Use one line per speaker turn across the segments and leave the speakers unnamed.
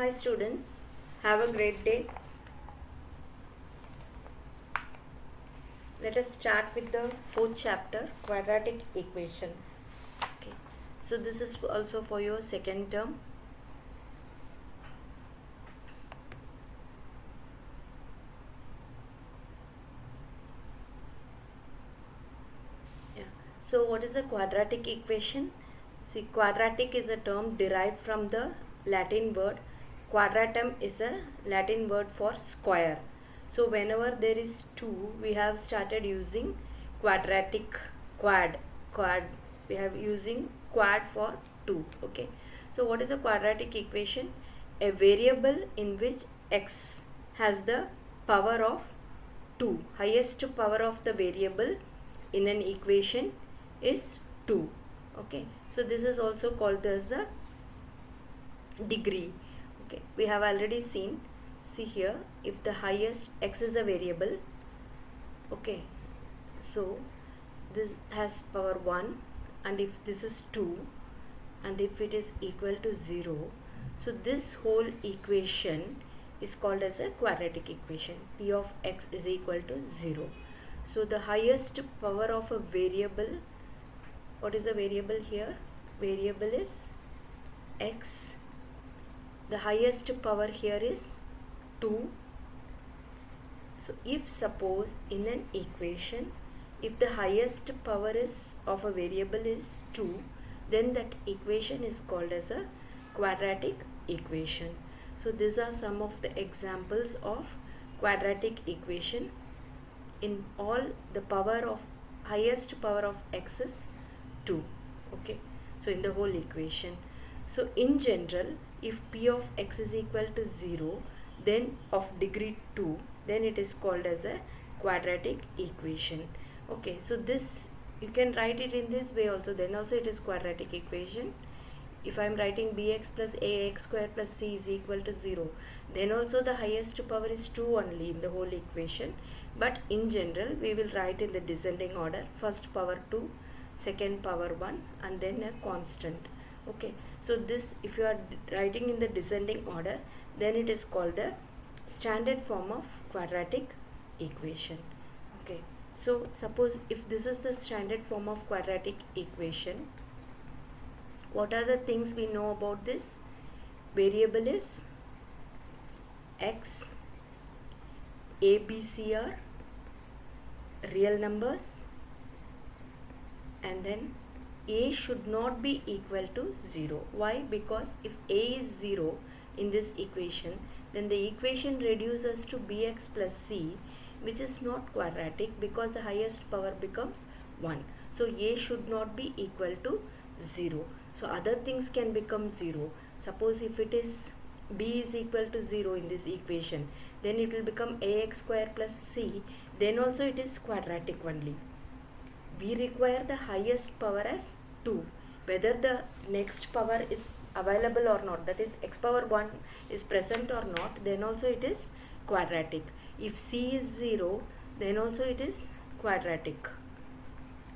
Hi students, have a great day. Let us start with the fourth chapter, quadratic equation. Okay. So this is also for your second term. Yeah. So what is a quadratic equation? See, quadratic is a term derived from the Latin word. Quadratum is a Latin word for square. So whenever there is 2, we have started using quadratic, quad. We have using quad for 2. Okay. So what is a quadratic equation? A variable in which x has the power of 2. Highest power of the variable in an equation is 2. Okay. So this is also called as a degree. Okay, we have already seen. See here, if the highest x is a variable, okay, so this has power 1, and if this is 2, and if it is equal to 0, so this whole equation is called as a quadratic equation. P of x is equal to 0. So the highest power of a variable, what is a variable here? Variable is x. The highest power here is 2. So if suppose in an equation, if the highest power is of a variable is 2, then that equation is called as a quadratic equation. So these are some of the examples of quadratic equation. In all, the power of highest power of x is 2. Okay, so in the whole equation. So in general, if p of x is equal to 0, then of degree 2, then it is called as a quadratic equation. Okay, so this you can write it in this way also, then also it is quadratic equation. If I am writing bx plus ax square plus c is equal to 0, then also the highest power is 2 only in the whole equation. But in general, we will write in the descending order, first power 2, second power 1, and then a constant. Okay, so this, if you are writing in the descending order, then it is called the standard form of quadratic equation. Okay, so suppose if this is the standard form of quadratic equation, what are the things we know about this? Variable is x, a, b, c are real numbers, and then a should not be equal to 0. Why? Because if a is 0 in this equation, then the equation reduces to bx plus c, which is not quadratic because the highest power becomes 1. So a should not be equal to 0. So other things can become 0. Suppose if it is b is equal to 0 in this equation, then it will become ax square plus c, then also it is quadratic only. We require the highest power as 2. Whether the next power is available or not, that is x power 1 is present or not, then also it is quadratic. If c is 0, then also it is quadratic.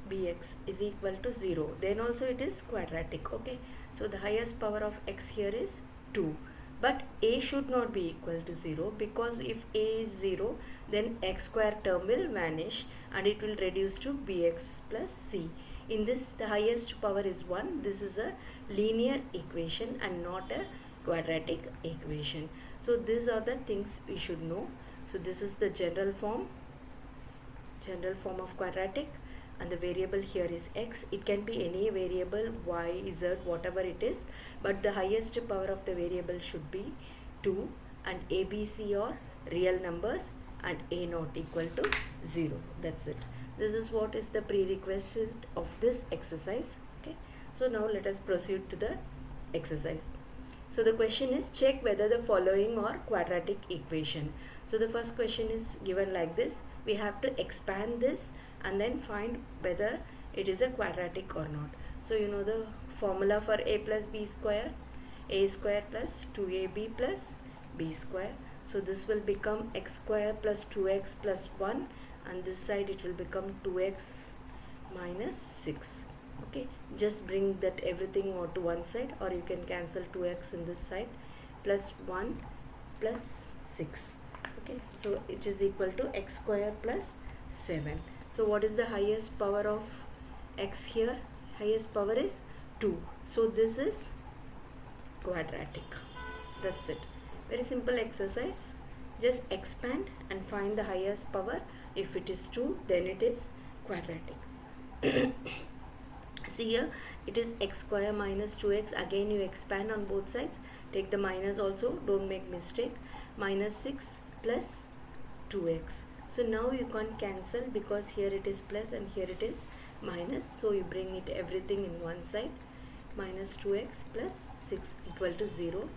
Bx is equal to 0, then also it is quadratic. Okay, so the highest power of x here is 2. But a should not be equal to 0, because if a is 0, then x square term will vanish and it will reduce to bx plus c. In this, the highest power is 1. This is a linear equation and not a quadratic equation. So these are the things we should know. So this is the general form of quadratic, and the variable here is x. It can be any variable, y, z, whatever it is, but the highest power of the variable should be 2, and a, b, c are real numbers, and a not equal to 0. That's it. This is what is the prerequisite of this exercise. Okay, so now let us proceed to the exercise. So the question is, check whether the following are quadratic equation. So the first question is given like this. We have to expand this and then find whether it is a quadratic or not. So you know the formula for a plus b square, a square plus 2ab plus b square. So this will become x square plus 2x plus 1, and this side it will become 2x minus 6. Okay, just bring that everything to one side, or you can cancel 2x in this side. plus 1 plus 6. Okay, so it is equal to x square plus 7. So what is the highest power of x here? Highest power is 2. So this is quadratic. That's it. Very simple exercise. Just expand and find the highest power. If it is 2, then it is quadratic. See here, it is x square minus 2x. Again you expand on both sides. Take the minus also, don't make mistake. Minus 6 plus 2x. So now you can't cancel because here it is plus and here it is minus. So you bring it everything in one side. Minus 2x plus 6 equal to 0.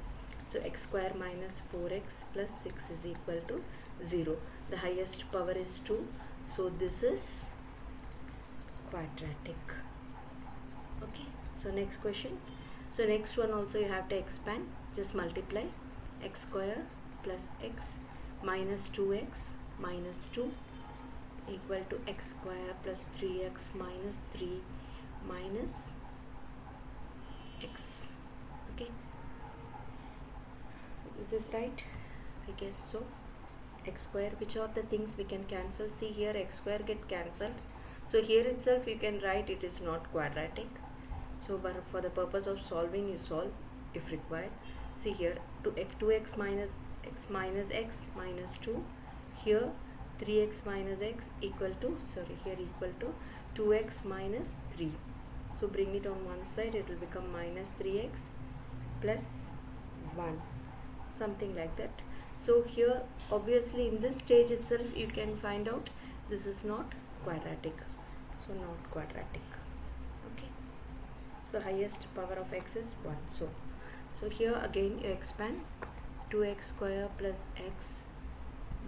So x square minus 4x plus 6 is equal to 0. The highest power is 2. So this is quadratic. Okay, so next question. So next one also you have to expand. Just multiply x square plus x minus 2x minus 2 equal to x square plus 3x minus 3 minus x. Okay, is this right? I guess so. X square, which are the things we can cancel? See here, x square get cancelled. So here itself you can write it is not quadratic. So but for the purpose of solving, you solve if required. See here, 2x minus x minus x minus 2. Here 3x minus x equal to, here equal to 2x minus 3. So bring it on one side, it will become minus 3x plus 1, something like that. So here obviously in this stage itself you can find out this is not quadratic. So not quadratic. Okay, so highest power of x is 1. So here again you expand. 2x square plus x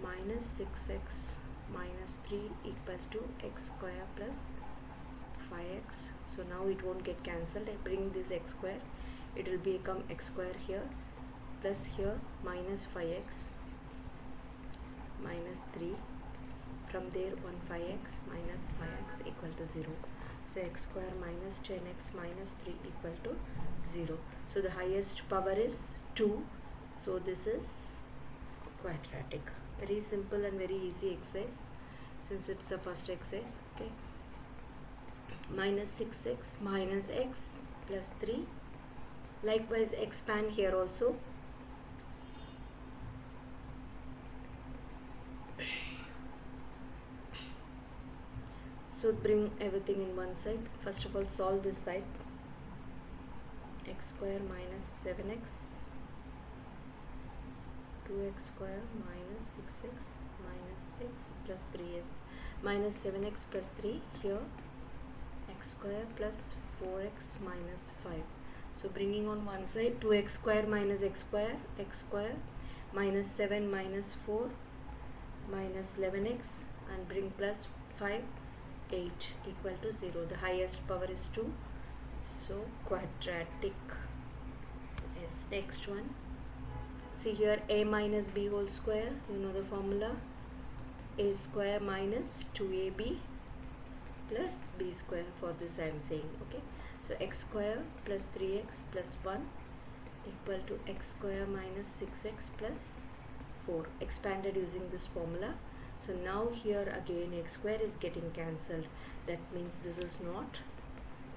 minus 6x minus 3 equal to x square plus 5x. So now it won't get cancelled. I bring this x square, it will become x square here plus here minus 5x minus 3. From there 5x minus 5x equal to 0. So x square minus 10x minus 3 equal to 0. So the highest power is 2. So this is quadratic. Very simple and very easy exercise since it's a first exercise. Okay, minus 6x minus x plus 3. Likewise expand here also. So bring everything in one side. First of all solve this side. X square minus 7x, 2x square minus 6x minus x plus 3s minus 7x plus 3. Here x square plus 4x minus 5. So bringing on one side 2x square minus x square minus 7 minus 4 minus 11x and bring plus 5, 8 equal to 0. The highest power is 2. So quadratic is next one. See here, a minus b whole square, you know the formula, a square minus 2ab plus b square. For this I am saying. Okay, so x square plus 3x plus 1 equal to x square minus 6x plus 4, expanded using this formula. So now here again x square is getting cancelled. That means this is not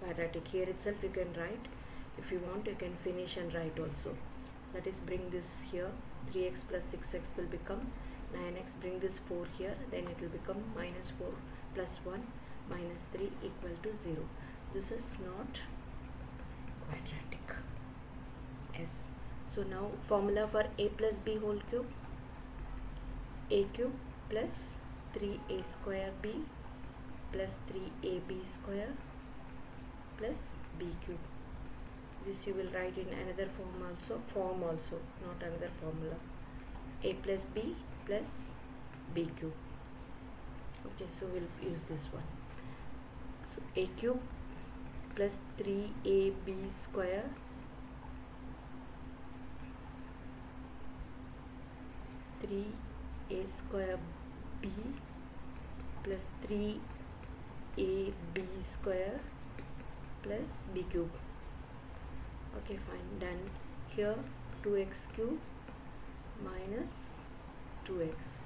quadratic. Here itself you can write. If you want you can finish and write also. That is, bring this here, 3x plus 6x will become 9x. Bring this 4 here, then it will become minus 4 plus 1 minus 3 equal to 0. This is not quadratic. Yes. So now formula for a plus b whole cube. A cube plus 3a square b plus 3ab square plus b cube. This you will write in another form also, not another formula. A plus b plus b cube. Okay, so we'll use this one. So a cube plus 3ab square a square b plus 3ab square plus b cube. Okay, fine, done. Here 2x cube minus 2x.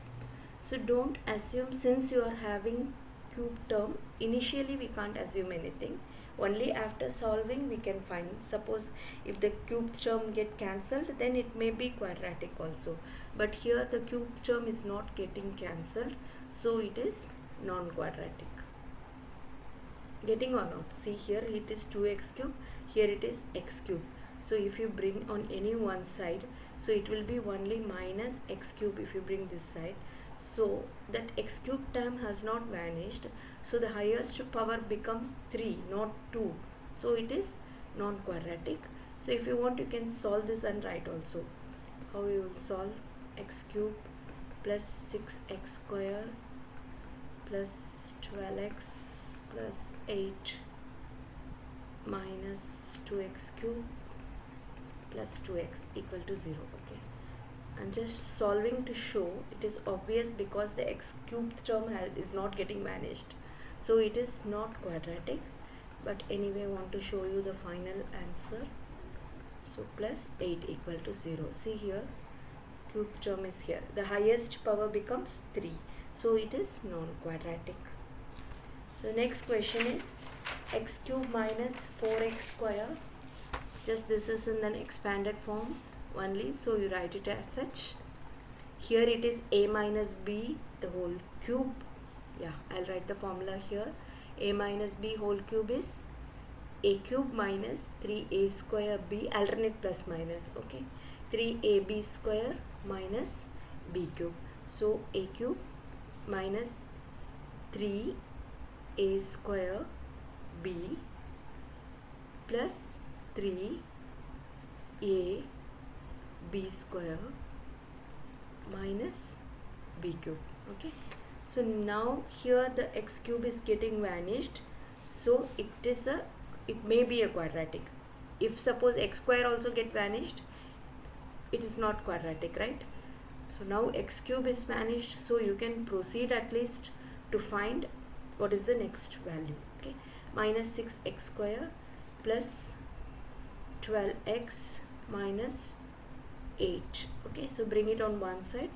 So don't assume, since you are having cube term, initially we can't assume anything. Only after solving we can find. Suppose if the cube term get cancelled, then it may be quadratic also. But here the cube term is not getting cancelled, so it is non-quadratic. Getting or not? See, here it is 2x cube, here it is x cube. So if you bring on any one side, so it will be only minus x cube if you bring this side. So that x cube term has not vanished, so the highest power becomes 3, not 2. So it is non-quadratic. So if you want, you can solve this and write also. How you will solve? X cube plus 6x square plus 12x plus 8 minus 2x cube plus 2x equal to 0. Okay, I'm just solving to show it is obvious, because the x cubed term is not getting vanished, so it is not quadratic. But anyway, I want to show you the final answer. So plus 8 equal to 0. See here, cube term is here, the highest power becomes 3, so it is non-quadratic. So next question is x cube minus 4x square. Just this is in an expanded form only, so you write it as such. Here it is a minus b the whole cube. Yeah, I'll write the formula here. A minus b whole cube is a cube minus 3a square b, alternate plus minus. Okay, 3ab square minus b cube. So a cube minus 3a square b plus 3a b square minus b cube. Okay, so now here the x cube is getting vanished, so it may be a quadratic. If suppose x square also get vanished, it is not quadratic, right? So now x cube is vanished, so you can proceed at least to find what is the next value. Okay, minus 6x square plus 12x minus 8. Okay, so bring it on one side,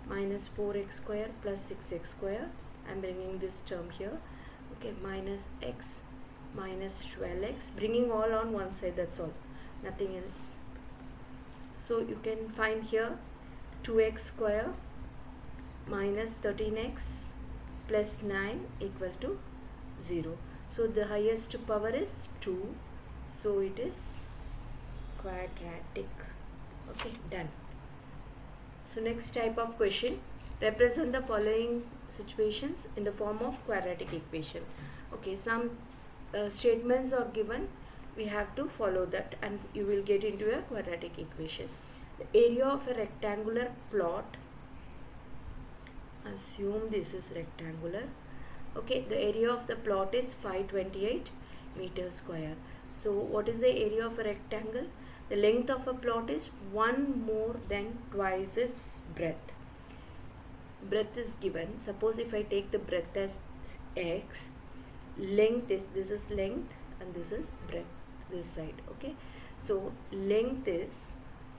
minus 4x square plus 6x square. I'm bringing this term here. Okay, minus x minus 12x, bringing all on one side, that's all, nothing else. So you can find here 2x square minus 13x plus 9 equal to 0. So the highest power is 2, so it is quadratic. Okay, done. So next type of question, represent the following situations in the form of quadratic equation. Okay, some statements are given, we have to follow that and you will get into a quadratic equation. The area of a rectangular plot, assume this is rectangular. Okay, the area of the plot is 528 meters square. So what is the area of a rectangle? The length of a plot is 1 more than twice its breadth. Breadth is given. Suppose if I take the breadth as x, length is, this is length and this is breadth, this side. Okay, so length is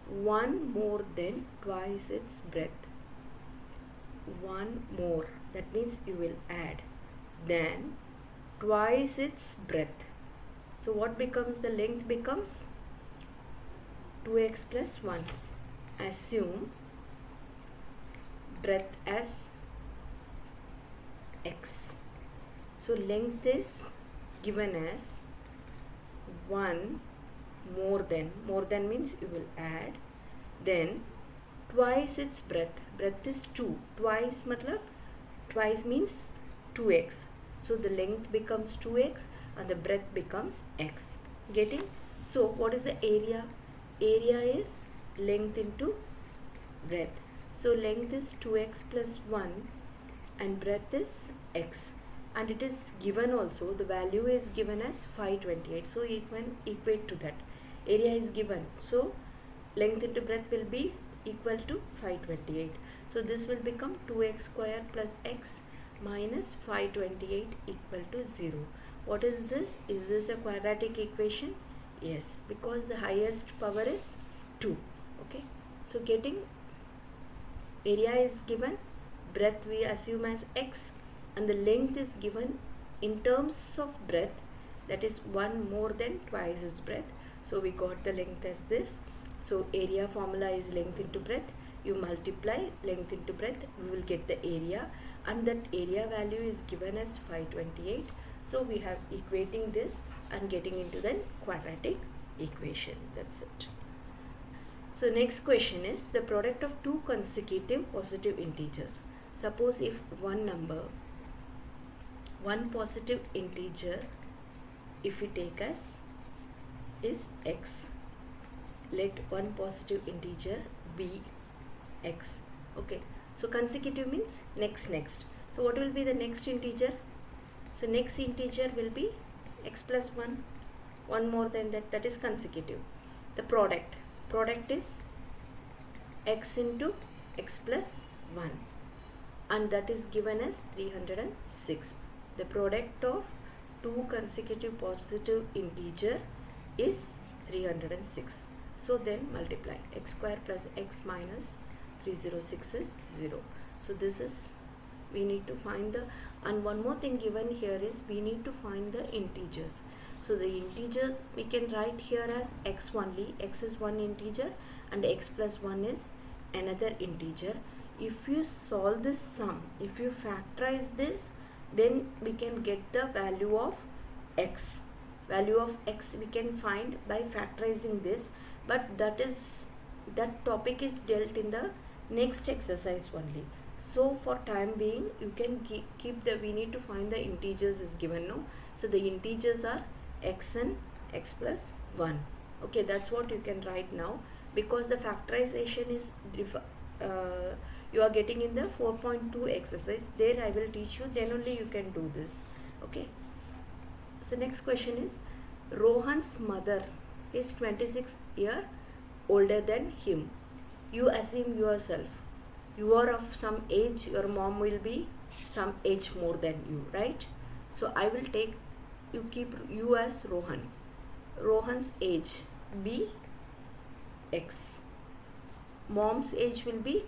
1 more than twice its breadth. 1 more, that means you will add, then twice its breadth. So what becomes the length? Becomes 2x plus 1. Assume breadth as x. So length is given as 1 more than means you will add, then twice its breadth. Breadth is 2. Twice matlab, twice means 2x. So the length becomes 2x and the breadth becomes x. Getting? So what is the area? Area is length into breadth. So length is 2x plus 1 and breadth is x. And it is given also, the value is given as 528. So you can equate to that. Area is given. So length into breadth will be equal to 528. So this will become 2x square plus x minus 528 equal to 0. What is this? Is this a quadratic equation? Yes, because the highest power is 2. Okay, so getting area is given, breadth we assume as x, and the length is given in terms of breadth, that is 1 more than twice its breadth. So we got the length as this. So area formula is length into breadth. You multiply length into breadth, we will get the area, and that area value is given as 528. So we have equating this and getting into the quadratic equation. That's it. So next question is the product of two consecutive positive integers. Suppose if one positive integer, if we take as is x, let one positive integer be x. Okay, so consecutive means next. So what will be the next integer? So next integer will be x plus 1 more than that, that is consecutive. The product is x into x plus 1, and that is given as 306. The product of two consecutive positive integer is 306. So then multiply x square plus x minus 306 is 0. So this is, we need to find the, and one more thing given here is we need to find the integers. So the integers we can write here as x only, x is one integer and x plus 1 is another integer. If you solve this sum, if you factorize this, then we can get the value of x. Value of x we can find by factorizing this, but that topic is dealt in the next exercise only. So for time being you can keep the, we need to find the integers is given, no? So the integers are x and x plus 1. Okay, that's what you can write now, because the factorization is you are getting in the 4.2 exercise. There I will teach you, then only you can do this. Okay, so next question is Rohan's mother is 26 years older than him. You assume yourself, you are of some age, your mom will be some age more than you, right? So I will take, you keep you as Rohan. Rohan's age be x. Mom's age will be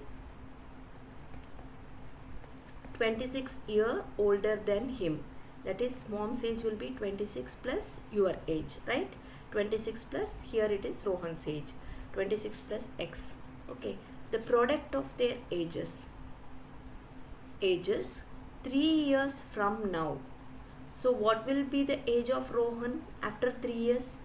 26 years older than him. That is, mom's age will be 26 plus your age, right? 26 plus, here it is Rohan's age, 26 plus x. Okay, the product of their ages 3 years from now. So what will be the age of Rohan after 3 years?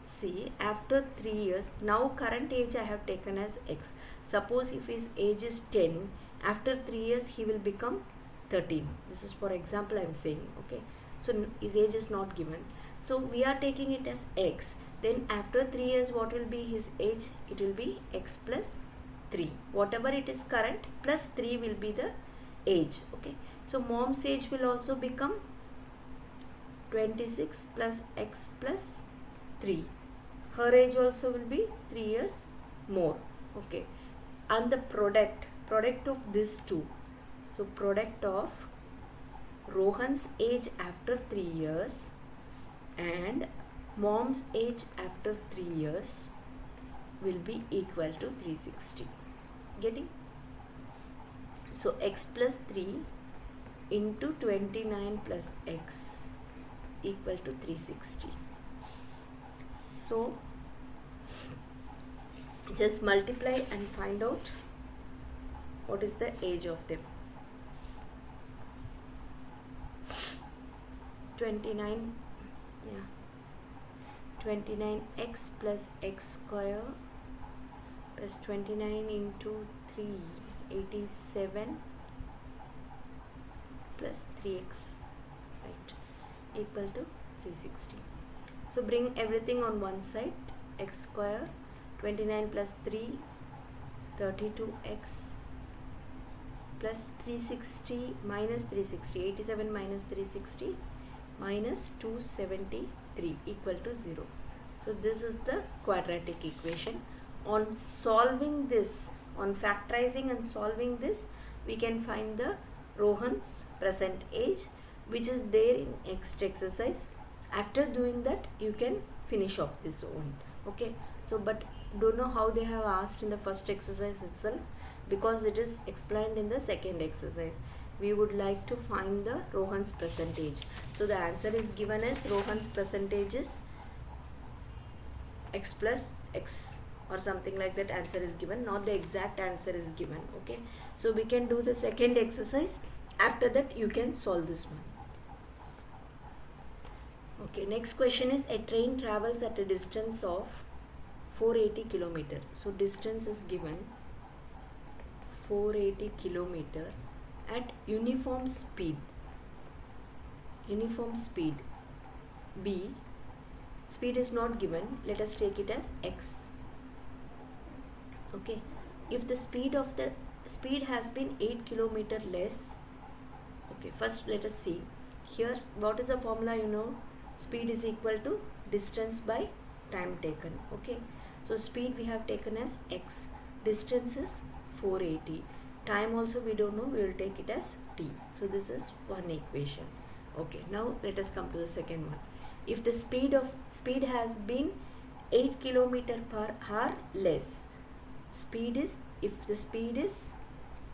See, after 3 years, now current age I have taken as x. Suppose if his age is 10, after 3 years he will become 13. This is for example I am saying. Okay, so his age is not given, so we are taking it as x. Then after 3 years what will be his age? It will be x plus 3. Whatever it is current plus 3 will be the age. Okay, so mom's age will also become 26 plus x plus 3. Her age also will be 3 years more. Okay, and the product of these two. So product of Rohan's age after 3 years and mom's age after 3 years will be equal to 360. Getting? So x plus 3 into 29 plus x equal to 360. So just multiply and find out what is the age of them. 29, yeah, 29x plus x square plus 29 into 3, 87 plus 3x, right, equal to 360. So bring everything on one side. X square, 29 plus 3, 32x plus 360 minus 360, 87 minus 360 minus 273 equal to 0. So this is the quadratic equation. On solving this, on factorizing and solving this, we can find the Rohan's present age, which is there in next exercise. After doing that, you can finish off this one. Okay, so but don't know how they have asked in the first exercise itself, because it is explained in the second exercise. We would like to find the Rohan's percentage. So the answer is given as Rohan's percentage is x plus x or something like that. Answer is given, not the exact answer is given. Okay, so we can do the second exercise. After that you can solve this one. Okay, next question is a train travels at a distance of 480 kilometer. So distance is given 480 kilometer at uniform speed. Uniform speed B. Speed is not given. Let us take it as x. Okay. If the speed has been 8 kilometer less. Okay. First, let us see. Here, what is the formula? You know, speed is equal to distance by time taken. Okay. So speed we have taken as x. Distance is 480. Time also we don't know. We will take it as t. So this is one equation. Okay. Now let us come to the second one. If the speed has been 8 kilometer per hour less,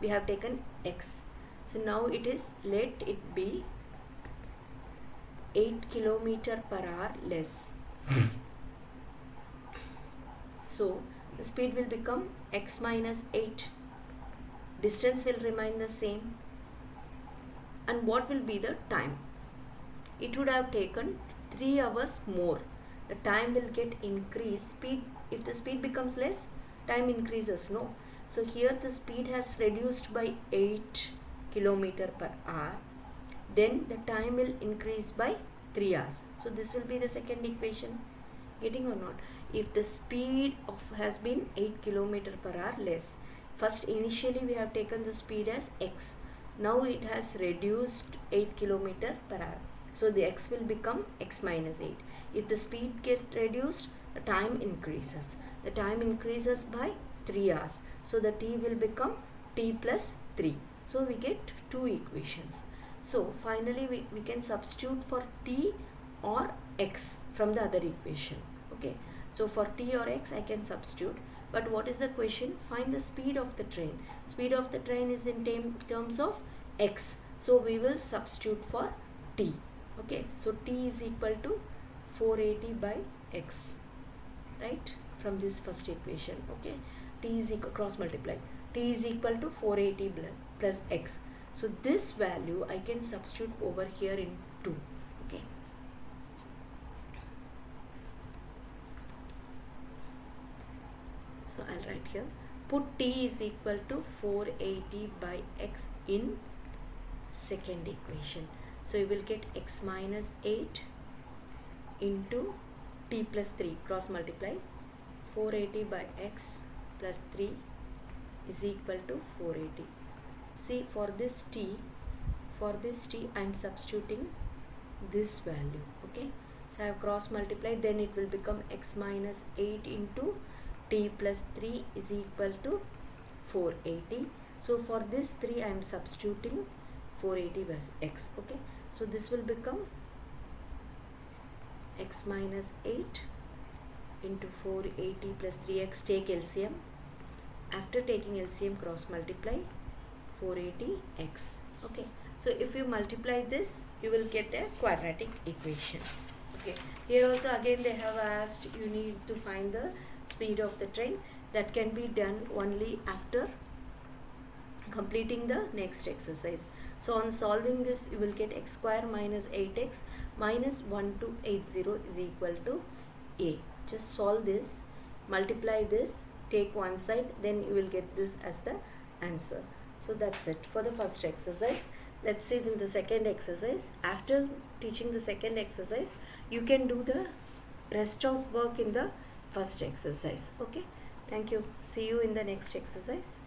we have taken x. So now it is, let it be 8 kilometer per hour less. So the speed will become x minus 8. Distance will remain the same. And what will be the time? It would have taken 3 hours more. The time will get increased. If the speed becomes less, time increases, no? So here the speed has reduced by 8 kilometer per hour. Then the time will increase by 3 hours. So this will be the second equation. Getting or not? If the speed has been 8 kilometer per hour less. First, initially we have taken the speed as x. Now it has reduced 8 kilometer per hour. So the x will become x minus 8. If the speed gets reduced, the time increases. The time increases by 3 hours. So the t will become t plus 3. So we get two equations. So finally we can substitute for t or x from the other equation. Okay. So for t or x I can substitute. But what is the question? Find the speed of the train. Speed of the train is in terms of x. So we will substitute for t. Okay, so t is equal to 480 by x, right? From this first equation. Okay, t is equal, cross multiply. T is equal to 480 plus x. So this value I can substitute over here in 2. Okay. So I'll write here. Put t is equal to 480 by x in second equation. So you will get x minus 8 into t plus 3, cross multiply. 480 by x plus 3 is equal to 480. See, for this t I am substituting this value. Okay, so I have cross multiplied, then it will become x minus 8 into t plus 3 is equal to 480. So for this 3 I am substituting 480 by x. Okay, so this will become x minus 8 into 480 plus 3x. Take LCM. After taking LCM, cross multiply 480x. Okay, so if you multiply this, you will get a quadratic equation. Okay, here also again they have asked you need to find the speed of the train. That can be done only after completing the next exercise. So on solving this, you will get x square minus 8x minus 1280 is equal to a. Just solve this, multiply this, take one side, then you will get this as the answer. So that's it for the first exercise. Let's see in the second exercise. After teaching the second exercise, you can do the rest of work in the first exercise. Okay, thank you. See you in the next exercise.